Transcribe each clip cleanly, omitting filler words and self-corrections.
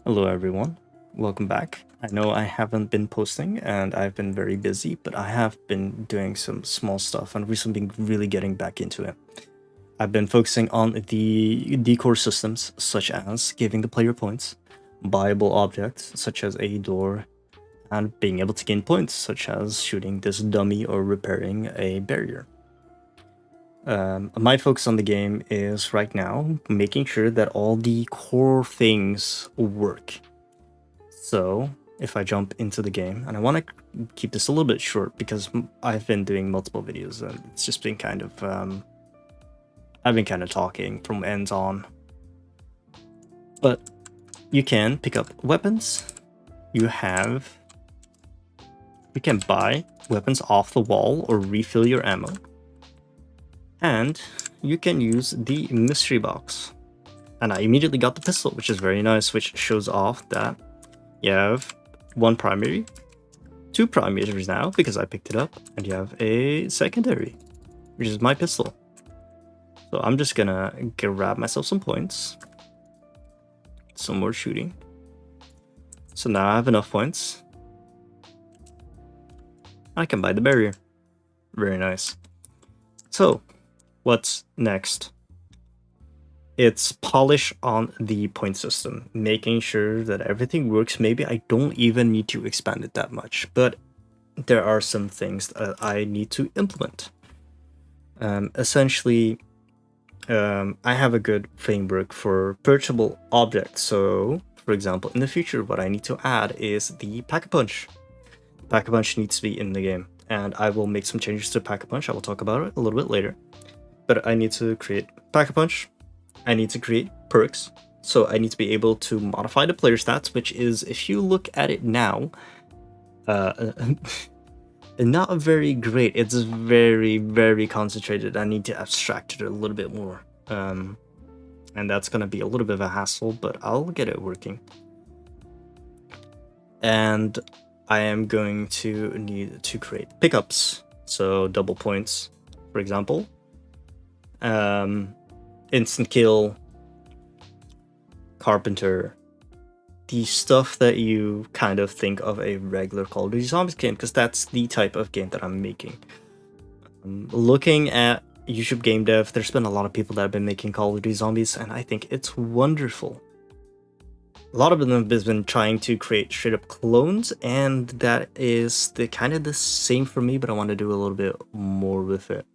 Hello everyone, welcome back. I know I haven't been posting and I've been very busy, but I have been doing some small stuff and recently been really getting back into it. I've been focusing on the decor systems such as giving the player points, buyable objects such as a door, and being able to gain points such as shooting this dummy or repairing a barrier. My focus on the game is right now making sure that all the core things work. So if I jump into the game, and I want to keep this a little bit short because I've been doing multiple videos and it's just been kind of, I've been kind of talking from ends on. But you can pick up weapons. You can buy weapons off the wall or refill your ammo. And you can use the mystery box. And I immediately got the pistol, which is very nice, which shows off that you have one primary, two primaries now because I picked it up, and you have a secondary, which is my pistol. So I'm just gonna grab myself some points, some more shooting. So now I have enough points. I can buy the barrier. Very nice. So what's next? It's polish on the point system, making sure that everything works. Maybe I don't even need to expand it that much, but there are some things that I need to implement. Essentially, I have a good framework for purchasable objects. So, for example, in the future, what I need to add is the Pack-a-Punch. Pack-a-Punch needs to be in the game, and I will make some changes to Pack-a-Punch. I will talk about it a little bit later. But I need to create Pack-a-Punch. I need to create perks, so I need to be able to modify the player stats, which is, if you look at it now, not very great. It's very, very concentrated. I need to abstract it a little bit more, and that's going to be a little bit of a hassle, but I'll get it working. And I am going to need to create pickups, so double points, for example. Instant kill, carpenter, the stuff that you kind of think of a regular Call of Duty Zombies game, because that's the type of game that I'm making. Looking at YouTube game dev, there's been a lot of people that have been making Call of Duty Zombies, and I think it's wonderful. A lot of them have been trying to create straight up clones, and that is the kind of the same for me, but I want to do a little bit more with it.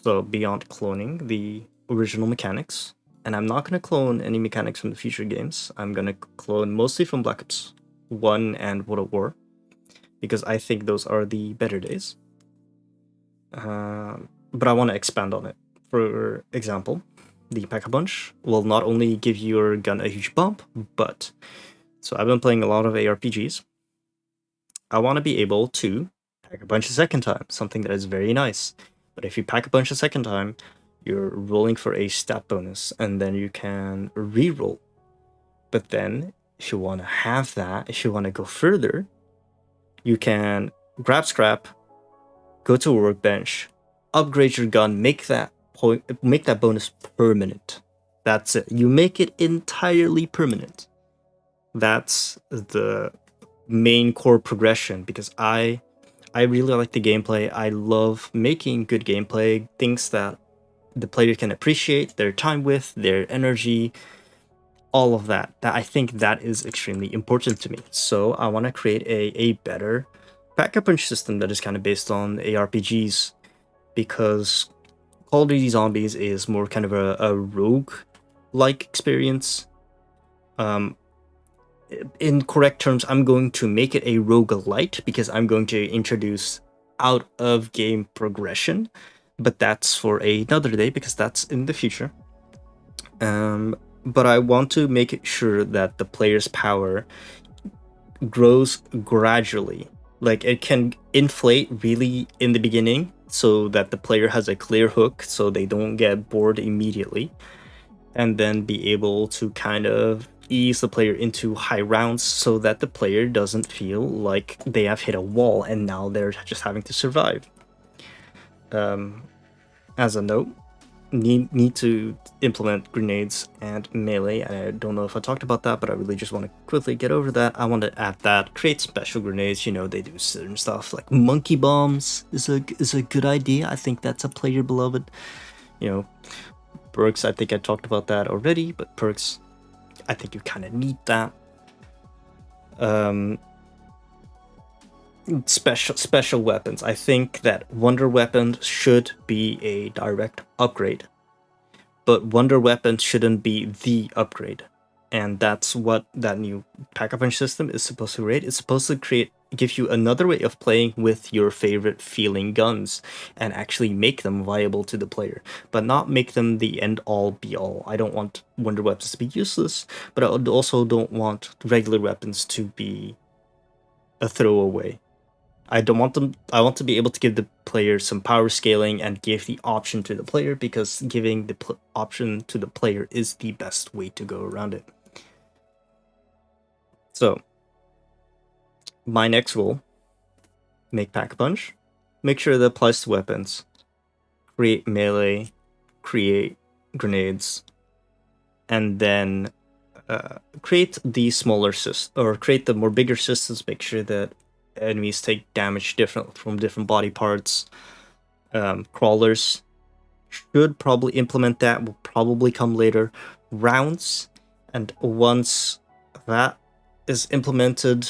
So beyond cloning the original mechanics, and I'm not going to clone any mechanics from the future games. I'm going to clone mostly from Black Ops 1 and World at War, because I think those are the better days. But I want to expand on it. For example, the Pack-a-Punch will not only give your gun a huge bump, but, so I've been playing a lot of ARPGs. I want to be able to Pack-a-Punch a second time, something that is very nice. But if you Pack-a-Punch a second time, you're rolling for a stat bonus, and then you can re-roll. But then, if you want to have that, if you want to go further, you can grab scrap, go to a workbench, upgrade your gun, make that bonus permanent. That's it. You make it entirely permanent. That's the main core progression, because I really like the gameplay. I love making good gameplay, things that the player can appreciate, their time with, their energy, all of that. I think that is extremely important to me. So I want to create a better Pack-a-Punch system that is kind of based on ARPGs, because Call of Duty Zombies is more kind of a rogue-like experience. In correct terms, I'm going to make it a roguelite, because I'm going to introduce out-of-game progression, but that's for another day, because that's in the future. But I want to make sure that the player's power grows gradually. Like, it can inflate really in the beginning, so that the player has a clear hook, so they don't get bored immediately, and then be able to kind of ease the player into high rounds, so that the player doesn't feel like they have hit a wall and now they're just having to survive. As a note, need to implement grenades and melee. I don't know if I talked about that, but I really just want to quickly get over that. I want to add that, create special grenades. You know, they do certain stuff like monkey bombs is a good idea. I think that's a player beloved. You know, perks, I think I talked about that already, but perks, I think you kind of need that. Special weapons. I think that Wonder Weapon should be a direct upgrade, but Wonder Weapon shouldn't be the upgrade. And that's what that new Pack-a-Punch system is supposed to create. It's supposed to give you another way of playing with your favorite feeling guns and actually make them viable to the player, but not make them the end-all be-all. I don't want Wonder Weapons to be useless, but I also don't want regular weapons to be a throwaway. I don't want them. I want to be able to give the player some power scaling and give the option to the player, because giving the option to the player is the best way to go around it. So, my next rule: make Pack-a-Punch, make sure that applies to weapons, create melee, create grenades, and then create the smaller create the more bigger systems. Make sure that enemies take damage from different body parts. Crawlers should probably implement that, will probably come later. Rounds, and once that is implemented,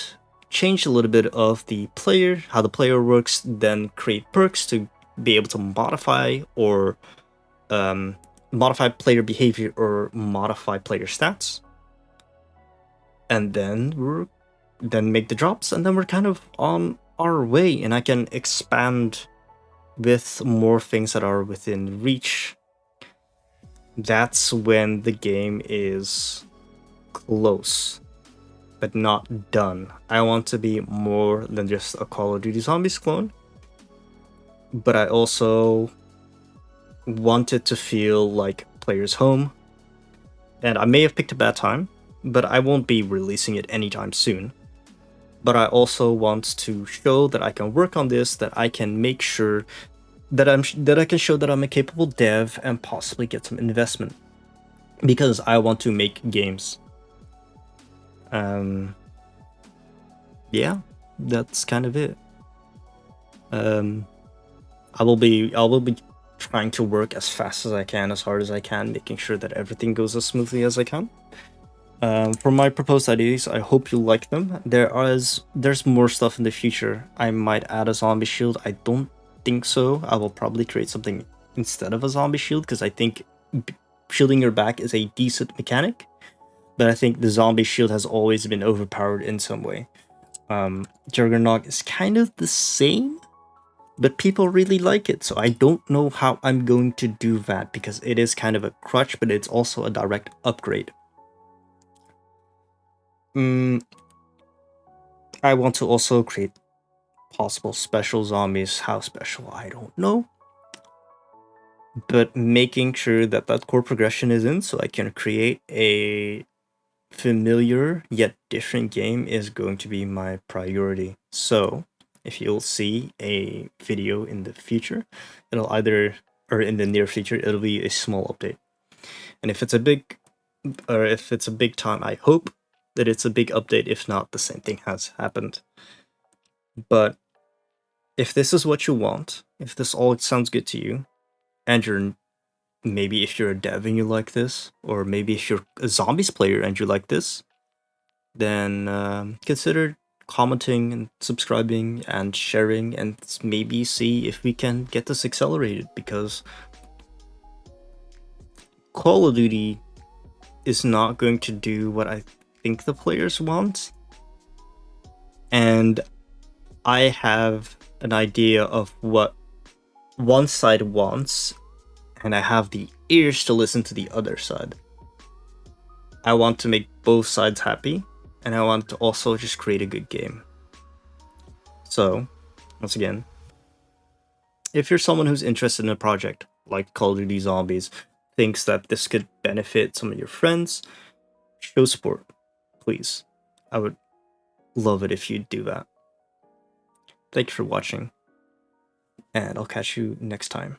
change a little bit of how the player works, then create perks to be able to modify modify player behavior or modify player stats. And then make the drops, and then we're kind of on our way, and I can expand with more things that are within reach. That's when the game is close, but not done. I want to be more than just a Call of Duty Zombies clone, but I also want it to feel like players' home. And I may have picked a bad time, but I won't be releasing it anytime soon. But I also want to show that I can work on this, that I can make sure that I can show that I'm a capable dev and possibly get some investment, because I want to make games. Yeah, that's kind of it. I will be trying to work as fast as I can, as hard as I can, making sure that everything goes as smoothly as I can. For my proposed ideas, I hope you like them. There's more stuff in the future. I might add a zombie shield. I don't think so. I will probably create something instead of a zombie shield, because I think shielding your back is a decent mechanic, but I think the zombie shield has always been overpowered in some way. Juggernog is kind of the same, but people really like it, so I don't know how I'm going to do that, because it is kind of a crutch, but it's also a direct upgrade. I want to also create possible special zombies. How special, I don't know. But making sure that core progression is in, so I can create a familiar yet different game, is going to be my priority. So if you'll see a video in the future, in the near future, it'll be a small update. And if it's a big time, I hope that it's a big update. If not, the same thing has happened. But if this is what you want, if this all sounds good to you, and maybe if you're a dev and you like this, or maybe if you're a zombies player and you like this, then consider commenting and subscribing and sharing, and maybe see if we can get this accelerated, because Call of Duty is not going to do what I think the players want, and I have an idea of what one side wants, and I have the ears to listen to the other side. I want to make both sides happy, and I want to also just create a good game. So, once again, if you're someone who's interested in a project like Call of Duty Zombies, thinks that this could benefit some of your friends, show support, please. I would love it if you'd do that. Thank you for watching, and I'll catch you next time.